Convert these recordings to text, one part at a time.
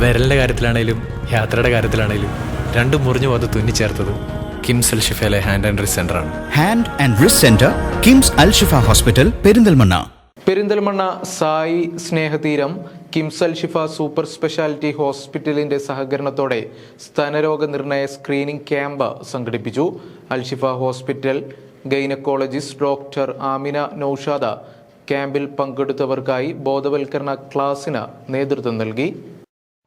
വിരലിൻ്റെ കാര്യത്തിലാണേലും യാത്രയുടെ കാര്യത്തിലാണേലും രണ്ടും മുറിഞ്ഞു പോകാതെ തുന്നിച്ചേർത്തത് കിംസ് അൽ ഷിഫയിലെ ഹാൻഡ് ആൻഡ് റിസ്റ്റ് സെൻ്ററാണ്. Hand and wrist centre, KIMS Al Shifa hospital, Perinthalmanna. Perinthalmanna Sai Snehatheeram KIMS Al Shifa super speciality ഹോസ്പിറ്റലിന്റെ സഹകരണത്തോടെ സ്തനരോഗ നിർണയ സ്ക്രീനിംഗ് ക്യാമ്പ് സംഘടിപ്പിച്ചു. Al Shifa hospital gynaecologist doctor Amina Noushad ക്യാമ്പിൽ പങ്കെടുത്തവർക്കായി ബോധവൽക്കരണ ക്ലാസിന് നേതൃത്വം നൽകി.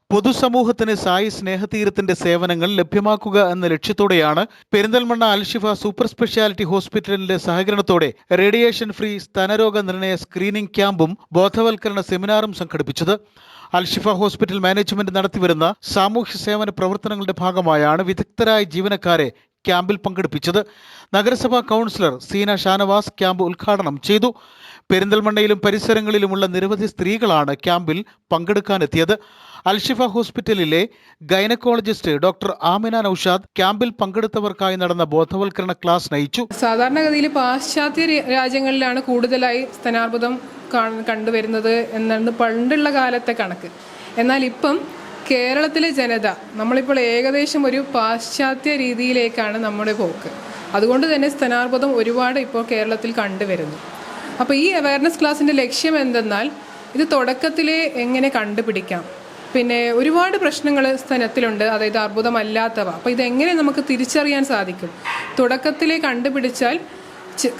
പൊതുസമൂഹത്തിന് സായി സ്നേഹതീരത്തിന്റെ സേവനങ്ങൾ ലഭ്യമാക്കുക എന്ന ലക്ഷ്യത്തോടെയാണ് പെരിന്തൽമണ്ണ അൽഷിഫ സൂപ്പർ സ്പെഷ്യാലിറ്റി ഹോസ്പിറ്റലിന്റെ സഹകരണത്തോടെ റേഡിയേഷൻ ഫ്രീ സ്തനരോഗ നിർണയ സ്ക്രീനിംഗ് ക്യാമ്പും ബോധവൽക്കരണ സെമിനാറും സംഘടിപ്പിച്ചത്. അൽഷിഫ ഹോസ്പിറ്റൽ മാനേജ്മെന്റ് നടത്തിവരുന്ന സാമൂഹ്യ സേവന പ്രവർത്തനങ്ങളുടെ ഭാഗമായാണ് വിദഗ്ധരായ ജീവനക്കാരെ ക്യാമ്പിൽ പങ്കെടുപ്പിച്ചത്. നഗരസഭാ കൗൺസിലർ സീന ഷാനവാസ് ക്യാമ്പ് ഉദ്ഘാടനം ചെയ്തു. പെരിന്തൽമണ്ണയിലും പരിസരങ്ങളിലുമുള്ള നിരവധി സ്ത്രീകളാണ് ക്യാമ്പിൽ പങ്കെടുക്കാനെത്തിയത്. അൽഷിഫ ഹോസ്പിറ്റലിലെ ഗൈനക്കോളജിസ്റ്റ് ഡോക്ടർ ആമിന നൌഷാദ് ക്യാമ്പിൽ പങ്കെടുത്തവർക്കായി നടന്ന ബോധവൽക്കരണ ക്ലാസ് നയിച്ചു. സാധാരണഗതിയിൽ പാശ്ചാത്യ രാജ്യങ്ങളിലാണ് കൂടുതലായി സ്തനാർബുദം കണ്ടുവരുന്നത് എന്നാണ് പണ്ടുള്ള കാലത്തെ കണക്ക്. എന്നാൽ ഇപ്പം കേരളത്തിലെ ജനത നമ്മളിപ്പോൾ ഏകദേശം ഒരു പാശ്ചാത്യ രീതിയിലേക്കാണ് നമ്മുടെ പോക്ക്. അതുകൊണ്ട് തന്നെ സ്തനാർബുദം ഒരുപാട് ഇപ്പോൾ കേരളത്തിൽ കണ്ടുവരുന്നു. അപ്പോൾ ഈ അവയർനെസ് ക്ലാസ്സിൻ്റെ ലക്ഷ്യം എന്തെന്നാൽ ഇത് തുടക്കത്തിലെ എങ്ങനെ കണ്ടുപിടിക്കാം, പിന്നെ ഒരുപാട് പ്രശ്നങ്ങൾ സ്തനത്തിലുണ്ട്, അതായത് അർബുദമല്ലാത്തവ. അപ്പോൾ ഇതെങ്ങനെ നമുക്ക് തിരിച്ചറിയാൻ സാധിക്കും? തുടക്കത്തിലെ കണ്ടുപിടിച്ചാൽ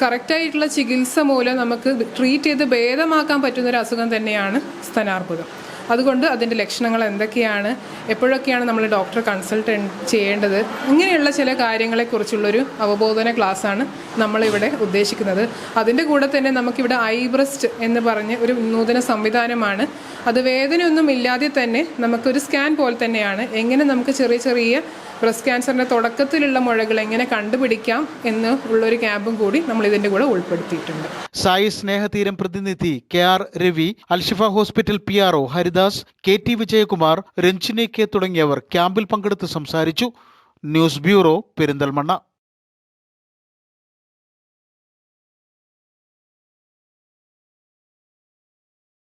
കറക്റ്റായിട്ടുള്ള ചികിത്സ മൂലം നമുക്ക് ട്രീറ്റ് ചെയ്ത് ഭേദമാക്കാൻ പറ്റുന്നൊരു അസുഖം തന്നെയാണ് സ്തനാർബുദം. അതുകൊണ്ട് അതിൻ്റെ ലക്ഷണങ്ങൾ എന്തൊക്കെയാണ്, എപ്പോഴൊക്കെയാണ് നമ്മൾ ഡോക്ടറെ കൺസൾട്ട് ചെയ്യേണ്ടത്, ഇങ്ങനെയുള്ള ചില കാര്യങ്ങളെക്കുറിച്ചുള്ളൊരു അവബോധന ക്ലാസ്സാണ് നമ്മളിവിടെ ഉദ്ദേശിക്കുന്നത്. അതിൻ്റെ കൂടെ തന്നെ നമുക്കിവിടെ ഐബ്രസ്റ്റ് എന്ന് പറഞ്ഞ് ഒരു നൂതന സംവിധാനമാണ്. അത് വേദനയൊന്നും ഇല്ലാതെ തന്നെ നമുക്കൊരു സ്കാൻ പോലെ തന്നെയാണ്. എങ്ങനെ നമുക്ക് ചെറിയ ചെറിയ ബ്രസ്റ്റ് ക്യാൻസറിൻ്റെ തുടക്കത്തിലുള്ള മുഴകൾ എങ്ങനെ കണ്ടുപിടിക്കാം എന്ന് ഉള്ളൊരു ക്യാമ്പും കൂടി നമ്മൾ ഇതിൻ്റെ കൂടെ ഉൾപ്പെടുത്തിയിട്ടുണ്ട്. സായി സ്നേഹതീരം പ്രതിനിധി KR Ravi, Alshifa hospital PRO Haridas, KT Vijayakumar, Ranjini K തുടങ്ങിയവർ ക്യാമ്പിൽ പങ്കെടുത്ത് സംസാരിച്ചു. News bureau, Perinthalmanna.